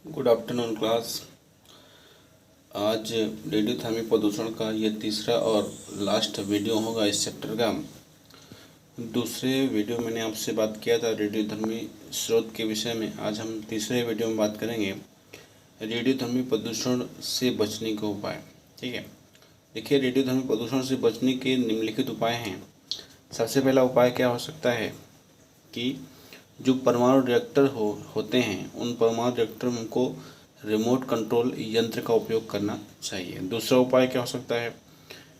Good afternoon class. आज रेडियोधर्मी प्रदूषण का ये तीसरा और लास्ट वीडियो होगा इस चैप्टर का। दूसरे वीडियो मैंने आपसे बात किया था रेडियोधर्मी स्रोत के विषय में। आज हम तीसरे वीडियो में बात करेंगे रेडियोधर्मी प्रदूषण से बचने के उपाय। ठीक है, देखिए रेडियोधर्मी प्रदूषण से बचने के निम्नलिखित उपाय हैं। सबसे पहला उपाय क्या हो सकता है कि जो परमाणु रिएक्टर होते हैं उन परमाणु रिएक्टर में हमको रिमोट कंट्रोल यंत्र का उपयोग करना चाहिए। दूसरा उपाय क्या हो सकता है,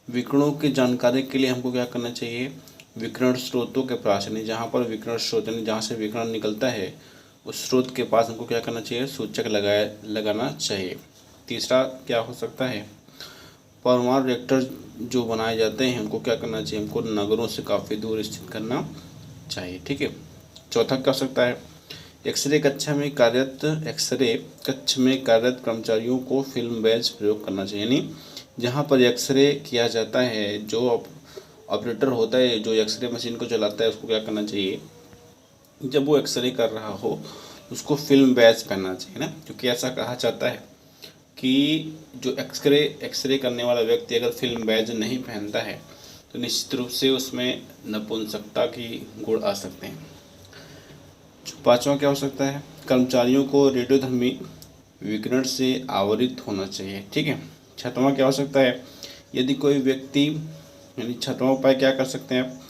विकिरणों की जानकारी के लिए हमको क्या करना चाहिए, विकिरण स्रोतों के पास यानी जहाँ पर विकिरण स्रोत यानी जहाँ से विकिरण निकलता है उस स्रोत के पास हमको क्या करना चाहिए, सूचक लगाना चाहिए। तीसरा क्या हो सकता है, परमाणु रिएक्टर जो बनाए जाते हैं उनको क्या करना चाहिए, हमको नगरों से काफ़ी दूर स्थित करना चाहिए। ठीक है। चौथा क्या हो सकता है, एक्सरे कक्षा में कार्यरत कर्मचारियों को फिल्म बैच प्रयोग करना चाहिए। यानी जहाँ पर एक्सरे किया जाता है, जो ऑपरेटर होता है जो एक्सरे मशीन को चलाता है उसको क्या करना चाहिए, जब वो एक्सरे कर रहा हो उसको फिल्म बैच पहनना चाहिए ना। क्योंकि ऐसा कहा जाता है कि जो एक्सरे करने वाला व्यक्ति अगर फिल्म बैच नहीं पहनता है तो निश्चित रूप से उसमें नपुंसकता की गुण आ सकते हैं। पांचवा क्या हो सकता है, कर्मचारियों को रेडियोधर्मी विकिरण से आवरित होना चाहिए। ठीक है। छठवां क्या हो सकता है, यदि कोई व्यक्ति यानी छठवां उपाय क्या कर सकते हैं,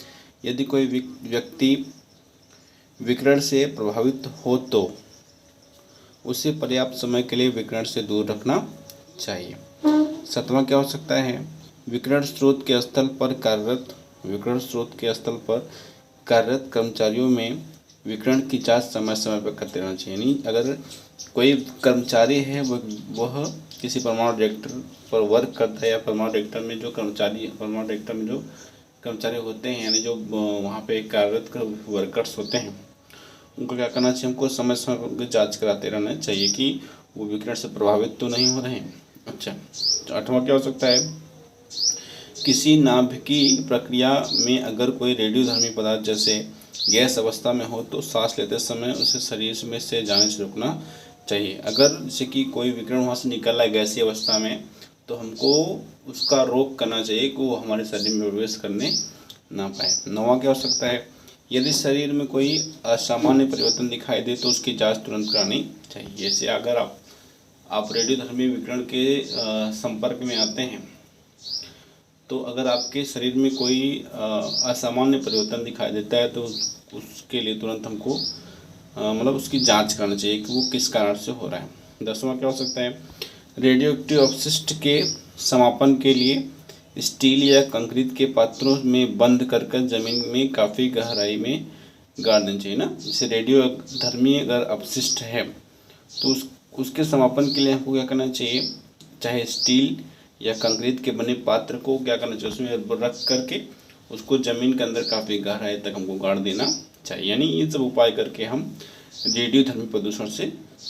यदि कोई व्यक्ति विकिरण से प्रभावित हो तो उसे पर्याप्त समय के लिए विकिरण से दूर रखना चाहिए। सातवां क्या हो सकता है, विकिरण स्रोत के स्थल पर कार्यरत कर्मचारियों में विकिरण की जांच समय समय पर करते रहना चाहिए। यानी अगर कोई कर्मचारी है वह किसी परमाणु रिएक्टर पर वर्क करता है या परमाणु रिएक्टर में जो कर्मचारी होते हैं यानी जो वहाँ पे कार्यरत वर्कर्स होते हैं उनको क्या करना चाहिए, हमको समय समय पर जाँच कराते रहना चाहिए कि वो विकिरण से प्रभावित तो नहीं हो रहे हैं। अच्छा, आठवां क्या हो सकता है, किसी नाभिकीय प्रक्रिया में अगर कोई रेडियोधर्मी पदार्थ जैसे गैस अवस्था में हो तो सांस लेते समय उसे शरीर में से जाने से रोकना चाहिए। अगर जैसे कि कोई विकिरण वहाँ से निकल रहा है गैसीय अवस्था में तो हमको उसका रोक करना चाहिए कि वो हमारे शरीर में प्रवेश करने ना पाए। नौवां क्या हो सकता है, यदि शरीर में कोई असामान्य परिवर्तन दिखाई दे तो उसकी जांच तुरंत करानी चाहिए। जैसे अगर आप रेडियोधर्मी विकिरण के संपर्क में आते हैं तो अगर आपके शरीर में कोई असामान्य परिवर्तन दिखाई देता है तो उसके लिए तुरंत हमको मतलब उसकी जांच करना चाहिए कि वो किस कारण से हो रहा है। 10वां क्या हो सकता है, रेडियो एक्टिव अपशिष्ट के समापन के लिए स्टील या कंक्रीट के पात्रों में बंद कर जमीन में काफ़ी गहराई में गाड़ देना चाहिए ना। जैसे रेडियोधर्मी अगर अपशिष्ट है तो उसके समापन के लिए हमको क्या करना चाहिए, चाहे स्टील या कंक्रीट के बने पात्र को क्या करना चाहिए, उसमें रख करके उसको ज़मीन के अंदर काफ़ी गहराई तक हमको गाड़ देना चाहिए। यानी ये सब उपाय करके हम रेडियोधर्मी प्रदूषण से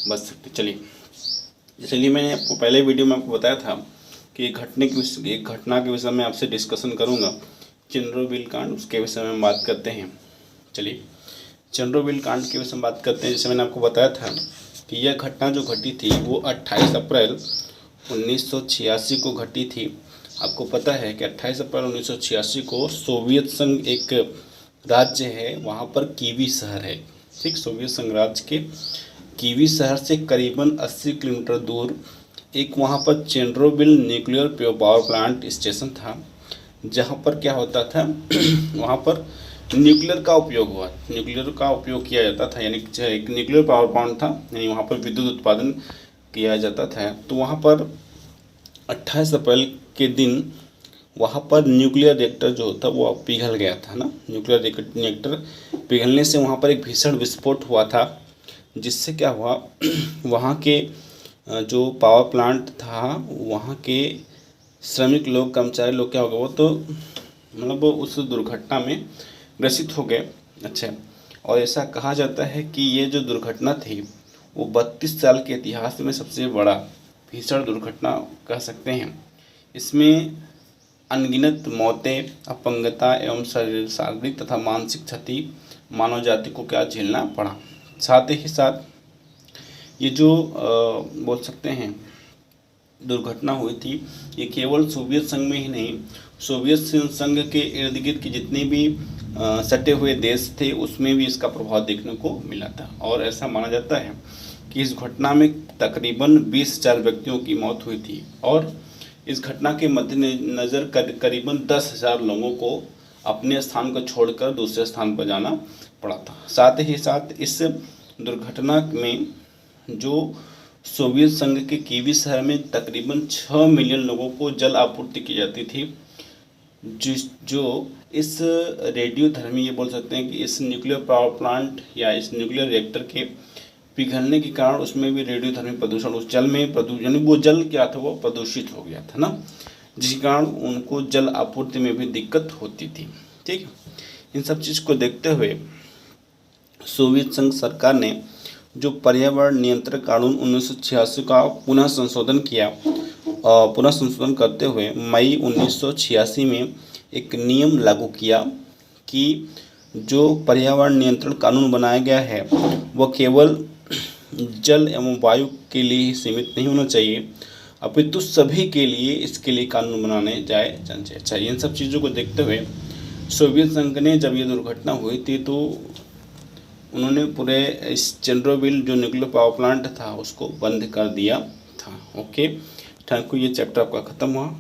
बच सकते। चलिए मैंने आपको पहले वीडियो में आपको बताया था कि एक घटना के विषय में आपसे डिस्कशन करूँगा, चेरनोबिल कांड, उसके विषय में बात करते हैं। चलिए चेरनोबिल कांड के विषय में बात करते हैं। जैसे मैंने आपको बताया था कि यह घटना जो घटी थी वो 28 अप्रैल 1986 को घटी थी। आपको पता है कि 28 अप्रैल 1986 को सोवियत संघ एक राज्य है वहाँ पर कीवी शहर है। ठीक, सोवियत संघ राज्य के कीवी शहर से करीबन 80 किलोमीटर दूर एक वहाँ पर Chernobyl nuclear power plant station था, जहाँ पर क्या होता था वहाँ पर न्यूक्लियर का उपयोग किया जाता था। यानी एक न्यूक्लियर पावर प्लांट था, यानी वहाँ पर विद्युत उत्पादन किया जाता था। तो वहाँ पर 28 अप्रैल के दिन वहाँ पर न्यूक्लियर रिएक्टर जो होता वो पिघल गया था ना। न्यूक्लियर रिएक्टर पिघलने से वहाँ पर एक भीषण विस्फोट हुआ था, जिससे क्या हुआ वहाँ के जो पावर प्लांट था वहाँ के श्रमिक लोग, कर्मचारी लोग क्या हो गए, वो तो मतलब उस दुर्घटना में ग्रसित हो गए। अच्छा, और ऐसा कहा जाता है कि ये जो दुर्घटना थी वो 32 साल के इतिहास में सबसे बड़ा भीषण दुर्घटना कह सकते हैं। इसमें अनगिनत मौतें, अपंगता एवं शारीरिक तथा मानसिक क्षति मानव जाति को क्या झेलना पड़ा। साथ ही साथ ये जो बोल सकते हैं दुर्घटना हुई थी, ये केवल सोवियत संघ में ही नहीं, सोवियत संघ के इर्द गिर्द के जितने भी सटे हुए देश थे उसमें भी इसका प्रभाव देखने को मिला था। और ऐसा माना जाता है कि इस घटना में तकरीबन 20,000 व्यक्तियों की मौत हुई थी और इस घटना के मद्देनज़र करीबन 10,000 लोगों को अपने स्थान को छोड़कर दूसरे स्थान पर जाना पड़ा था। साथ ही साथ इस दुर्घटना में जो सोवियत संघ के कीवी शहर में तकरीबन 6 मिलियन लोगों को जल आपूर्ति की जाती थी, जो इस रेडियोधर्मी, ये बोल सकते हैं कि इस न्यूक्लियर पावर प्लांट या इस न्यूक्लियर रिएक्टर के पिघलने के कारण उसमें भी रेडियोधर्मी प्रदूषण, उस जल में प्रदूषण, यानी वो जल क्या था, वो प्रदूषित हो गया था ना, जिसके कारण उनको जल आपूर्ति में भी दिक्कत होती थी। ठीक है, इन सब चीज़ को देखते हुए सोवियत संघ सरकार ने जो पर्यावरण नियंत्रण कानून 1986 का पुनः संशोधन किया, पुनः संशोधन करते हुए मई 1986 में एक नियम लागू किया कि जो पर्यावरण नियंत्रण कानून बनाया गया है वह केवल जल एवं वायु के लिए ही सीमित नहीं होना चाहिए, अपितु सभी के लिए इसके लिए कानून बनाने जाने चाहिए। इन सब चीज़ों को देखते हुए सोवियत संघ ने जब ये दुर्घटना हुई थी तो उन्होंने पूरे इस चेर्नोबिल जो न्यूक्लियर पावर प्लांट था उसको बंद कर दिया था। Okay, thank you. ये चैप्टर आपका ख़त्म हुआ।